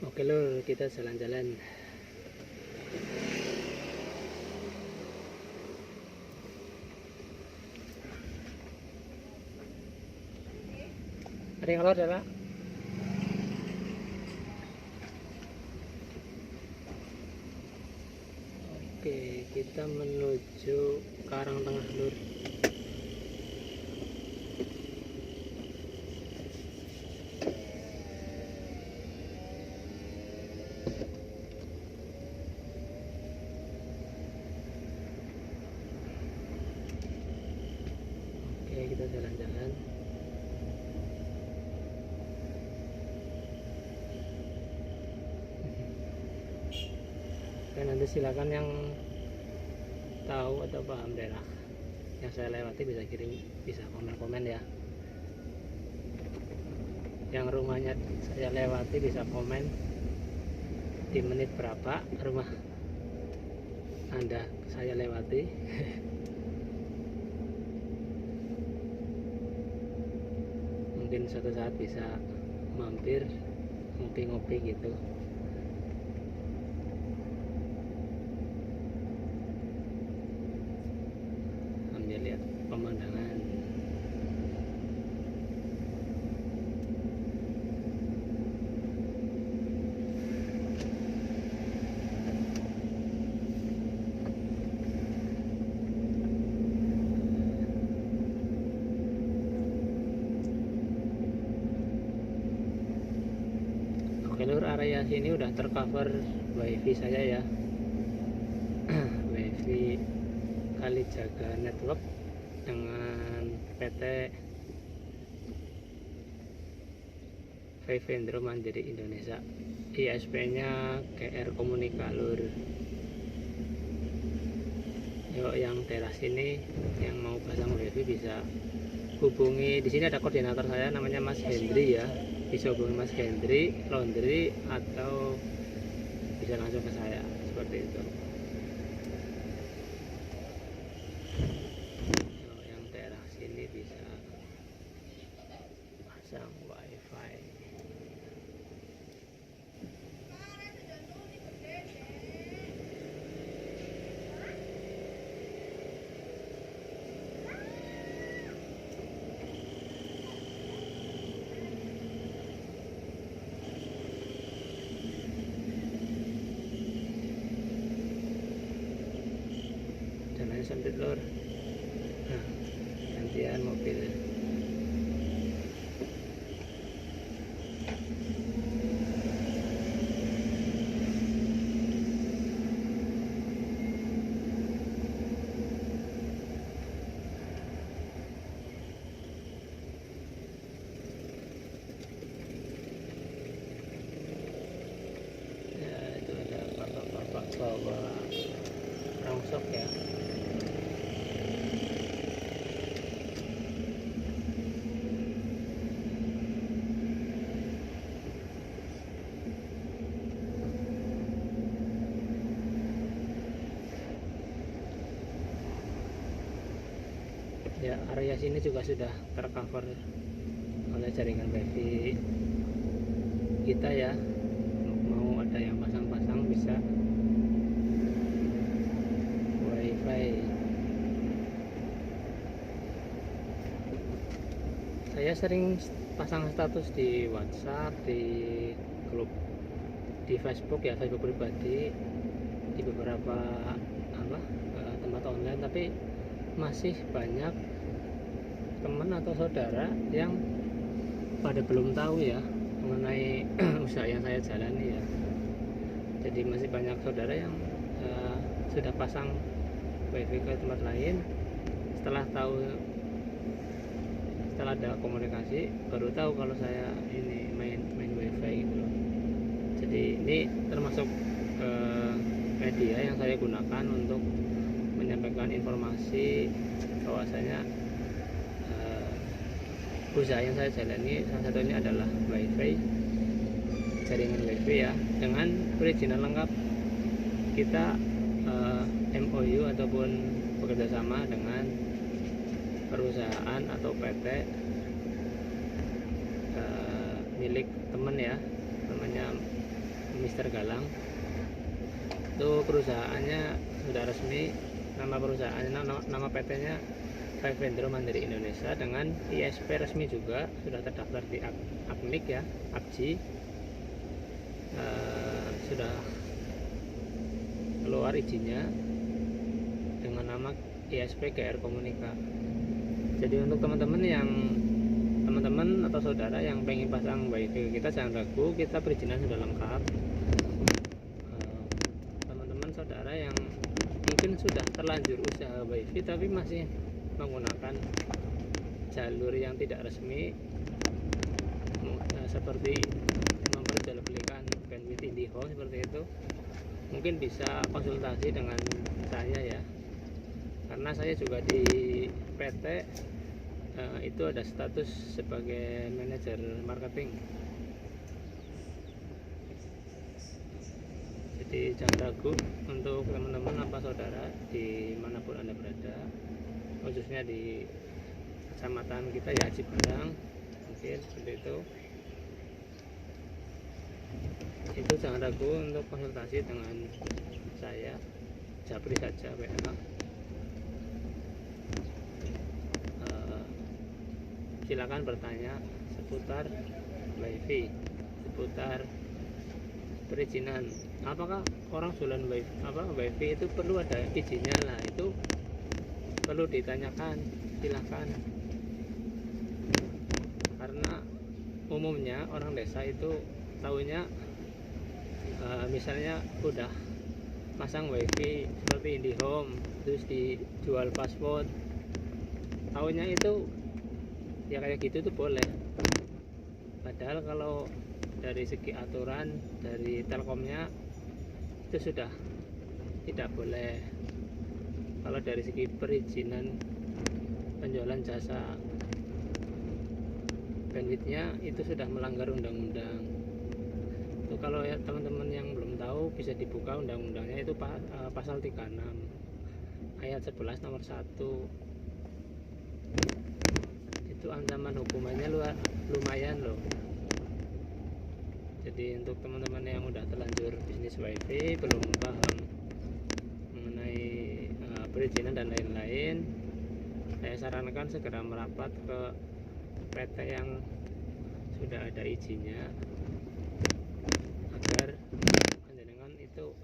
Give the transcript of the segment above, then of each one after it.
Oke lur, kita jalan-jalan. Ada yang keluar ya Pak? Oke, kita menuju Karangtengah lur. Oke, kita jalan-jalan. Oke, nanti silakan yang tahu atau paham daerah yang saya lewati bisa komen-komen ya. Yang rumahnya saya lewati bisa komen di menit berapa rumah Anda saya lewati. Mungkin suatu saat bisa mampir ngopi-ngopi gitu. Sambil lihat pemandangan. Oke lur, area sini udah tercover wifi saya ya. Wifi Kalijaga Network dengan PT Vivendro Mandiri Indonesia. ISP nya GR Komunika lur. Yuk, yang daerah sini yang mau pasang wifi bisa hubungi. Di sini ada koordinator saya namanya Mas Hendri ya. Bisa hubungi Mas Hendri Laundry atau bisa langsung ke saya seperti itu. Yang daerah sini bisa pasang wifi. Jalannya sempit lor. Nah, gantian mobil. Ya, itu ada bapak-bapak bawa rongsok ya. Ya, area sini juga sudah tercover oleh jaringan wifi kita ya. Mau ada yang pasang-pasang bisa wifi. Saya sering pasang status di WhatsApp, di grup, di Facebook ya, Facebook pribadi, di beberapa tempat online, tapi masih banyak teman atau saudara yang pada belum tahu ya mengenai usaha yang saya jalani ya. Jadi masih banyak saudara yang sudah pasang wifi ke tempat lain, setelah ada komunikasi baru tahu kalau saya ini main wifi gitu loh. Jadi ini termasuk media yang saya gunakan untuk menyampaikan informasi bahwasanya usaha yang saya jalani salah satunya adalah wifi, jaringan wifi ya, dengan perizinan lengkap. Kita MOU ataupun bekerjasama dengan perusahaan atau PT milik teman ya, namanya Mister Galang. Itu perusahaannya sudah resmi, nama perusahaannya, nama PT-nya Vivendro Mandiri Indonesia dengan ISP resmi juga, sudah terdaftar di APMIK ya, APJI. Sudah keluar izinnya dengan nama ISP GR Komunika. Jadi untuk teman-teman atau saudara yang pengen pasang WiFi kita, jangan ragu, kita perizinan sudah lengkap. Teman-teman saudara yang mungkin sudah terlanjur usaha WiFi tapi masih menggunakan jalur yang tidak resmi, seperti memperjualbelikan bandwidth IndiHome seperti itu, mungkin bisa konsultasi dengan saya ya, karena saya juga di PT itu ada status sebagai manajer marketing. Jadi jangan ragu untuk teman-teman apa saudara dimanapun Anda berada, khususnya di kecamatan kita ya, Haji Barang mungkin seperti itu jangan ragu untuk konsultasi dengan saya, japri saja WA. Silakan bertanya seputar WiFi, seputar perizinan. Apakah orang jualan WiFi itu perlu ada izinnya? Lah itu perlu ditanyakan, silakan. Karena umumnya orang desa itu tahunya misalnya udah pasang WiFi seperti IndiHome terus dijual password, tahunya itu ya kayak gitu tuh boleh. Padahal kalau dari segi aturan dari Telkomnya itu sudah tidak boleh. Kalau dari segi perizinan penjualan jasa bandwidthnya itu sudah melanggar undang-undang. Itu kalau ya teman-teman yang belum tahu bisa dibuka undang-undangnya, itu pasal 36 ayat 11 nomor 1. Itu ancaman hukumannya lumayan loh. Jadi untuk teman-teman yang udah terlanjur bisnis WiFi, belum paham mengenai perizinan dan lain-lain, saya sarankan segera merapat ke PT yang sudah ada izinnya agar panjenengan itu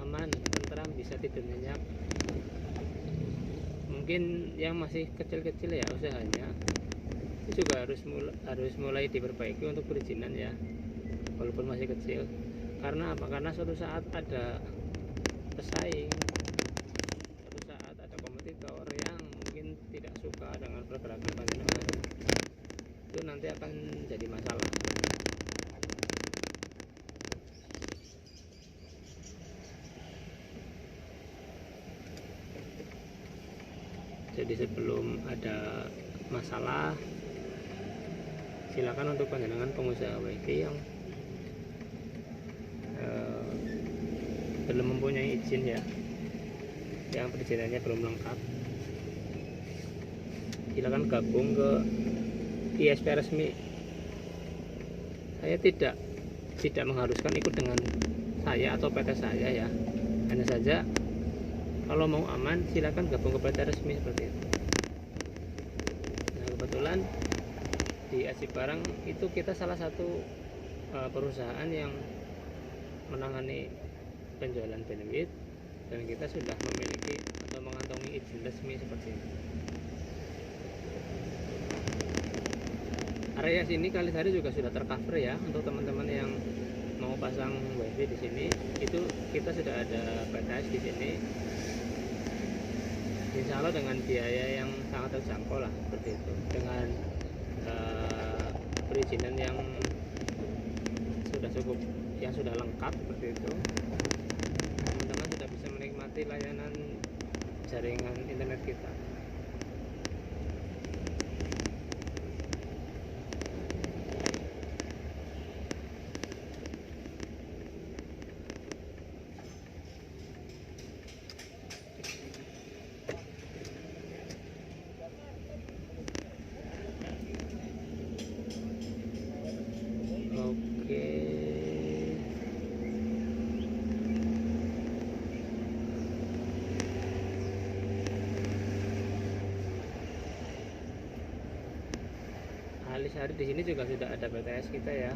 aman, tentram, bisa tidur nyenyak. Mungkin yang masih kecil-kecil ya usahanya, itu juga harus mulai diperbaiki untuk perizinan ya, walaupun masih kecil. Karena apa? Karena suatu saat ada pesaing, suatu saat ada kompetitor yang mungkin tidak suka dengan pergerakan panjenengan, itu nanti akan jadi masalah. Jadi sebelum ada masalah, silakan untuk panjenengan pengusaha WiFi yang belum mempunyai izin ya, yang perizinannya belum lengkap, silakan gabung ke ISP resmi. Saya tidak mengharuskan ikut dengan saya atau PT saya ya, hanya saja kalau mau aman silakan gabung ke PT resmi seperti itu. Nah kebetulan di Haji Barang itu kita salah satu perusahaan yang menangani penjualan bandwidth, dan kita sudah memiliki atau mengantongi izin resmi seperti ini. Area sini Kalisari juga sudah tercover ya, untuk teman-teman yang mau pasang WiFi di sini. Itu kita sudah ada PTS di sini. Insya Allah dengan biaya yang sangat terjangkau lah seperti itu, dengan perizinan yang sudah cukup, yang sudah lengkap seperti itu. Teman-teman sudah bisa menikmati layanan jaringan internet kita. Oke, Intisari di sini juga sudah ada BTS kita ya.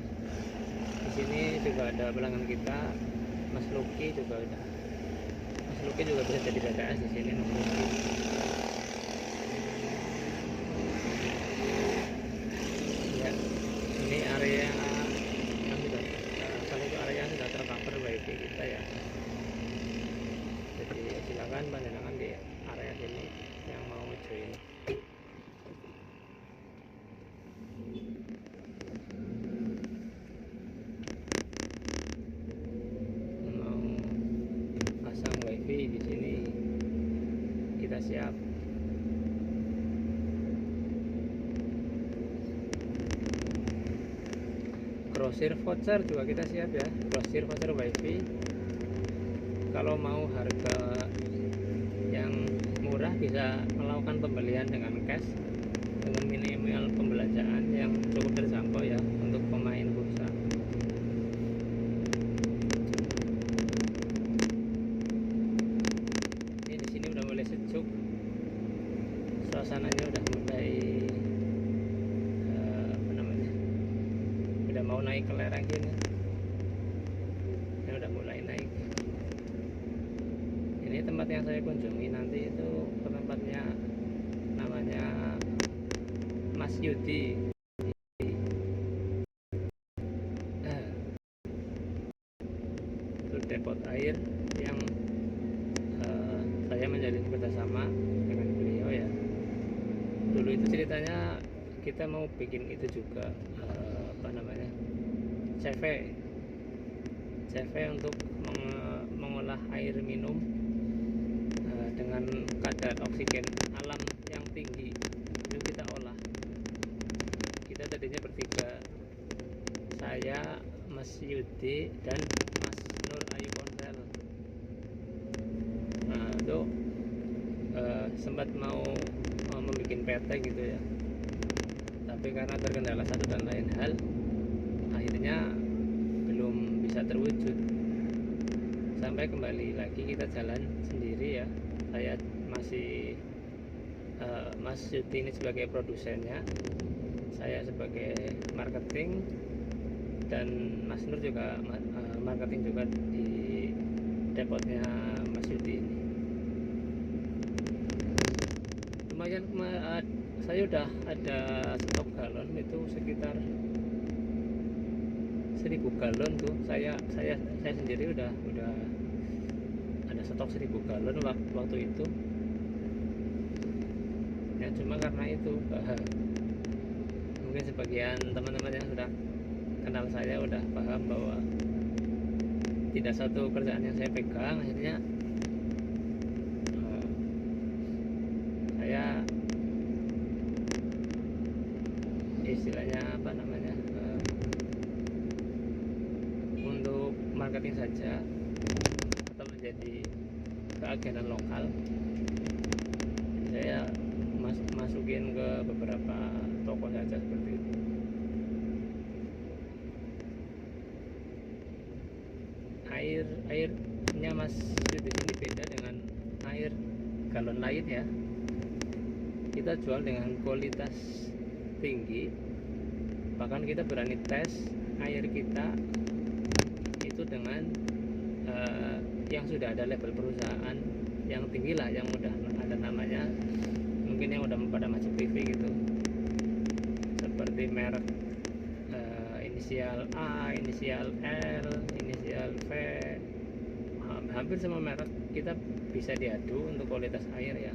Di sini juga ada pelanggan kita, Mas Luki juga udah. Mas Luki juga bisa jadi BTS di sini, Mas Luki. Ya, ini area yang sudah kalau itu area yang sudah tercover WiFi kita ya. Jadi silakan panjenengan di area sini yang mau join. Mau pasang WiFi di sini kita siap. Grosir voucher juga kita siap ya. Grosir voucher WiFi. Kalau mau harga yang murah bisa melakukan pembelian dengan cash dengan minimal pembelanjaan yang cukup terjangkau ya untuk pemain bursa. Ini di sini udah mulai sejuk, suasananya udah mulai udah mau naik ke lereng gini. Ini udah mulai naik. Ini tempat yang saya kunjungi nanti itu tempatnya namanya Mas Yudi. Itu depot air yang saya menjalin kerjasama dengan beliau ya. Dulu itu ceritanya kita mau bikin itu juga CV untuk mengolah air minum dengan kadar oksigen alam yang tinggi itu kita olah. Kita tadinya bertiga, saya, Mas Yudi dan Mas Nur Ayu Ponsel. Nah itu sempat mau membuat PT gitu ya, tapi karena terkendala satu dan lain hal akhirnya belum bisa terwujud. Sampai kembali lagi kita jalan sendiri ya. Saya masih Mas Yudi ini sebagai produsennya, saya sebagai marketing, dan Mas Nur juga marketing juga di depotnya Mas Yudi ini. Lumayan, saya udah ada stok galon itu sekitar 1000 galon tuh. Saya sendiri udah ada stok 1000 galon waktu itu ya. Cuma karena itu mungkin sebagian teman-teman yang sudah kenal saya udah paham bahwa tidak satu kerjaan yang saya pegang. Akhirnya saya istilahnya untuk marketing saja atau menjadi keagenan lokal. Saya masukin ke beberapa toko saja seperti itu. Airnya Mas Yudi ini beda dengan air galon lain ya. Kita jual dengan kualitas tinggi, bahkan kita berani tes air kita itu dengan yang sudah ada label perusahaan yang tinggi lah, yang udah ada namanya, mungkin yang udah pada masuk TV gitu, seperti merek inisial A, inisial L, inisial V. Hampir semua merek kita bisa diadu untuk kualitas air ya.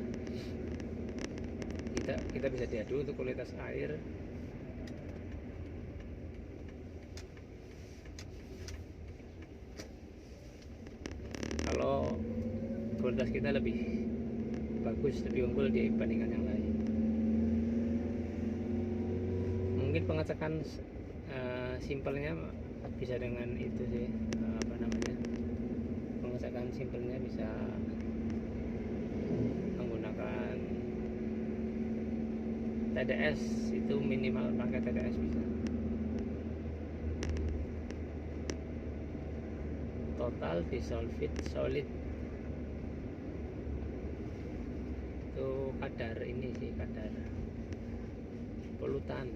Kita bisa diadu untuk kualitas air. Kalau kualitas kita lebih bagus, lebih unggul dibandingkan yang lain. Mungkin pengecekan simpelnya bisa dengan itu sih, pengecekan simpelnya bisa menggunakan TDS, itu minimal pakai TDS bisa. Total dissolved solid itu kadar ini sih, kadar polutan.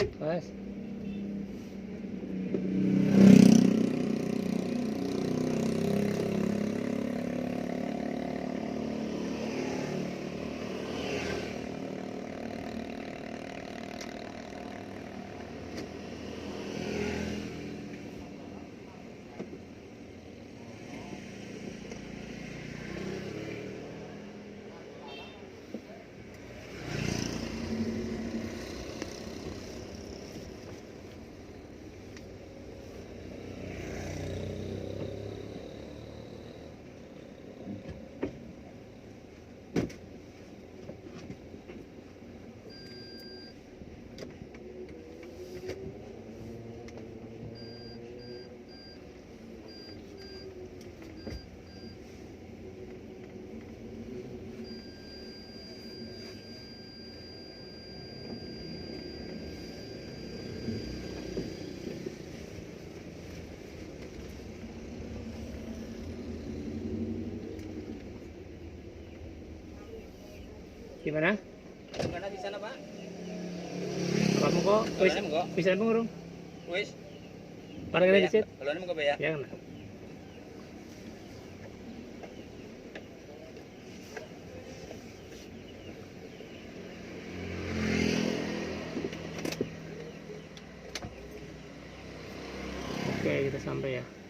Pas. Gimana? Gimana di sana, Pak? Kamu kok wis Kok? bisa ngurung? Wis. Parang Ba na ya? dicit. Kalau mau ba ya? Ya na. Oke, kita sampai ya.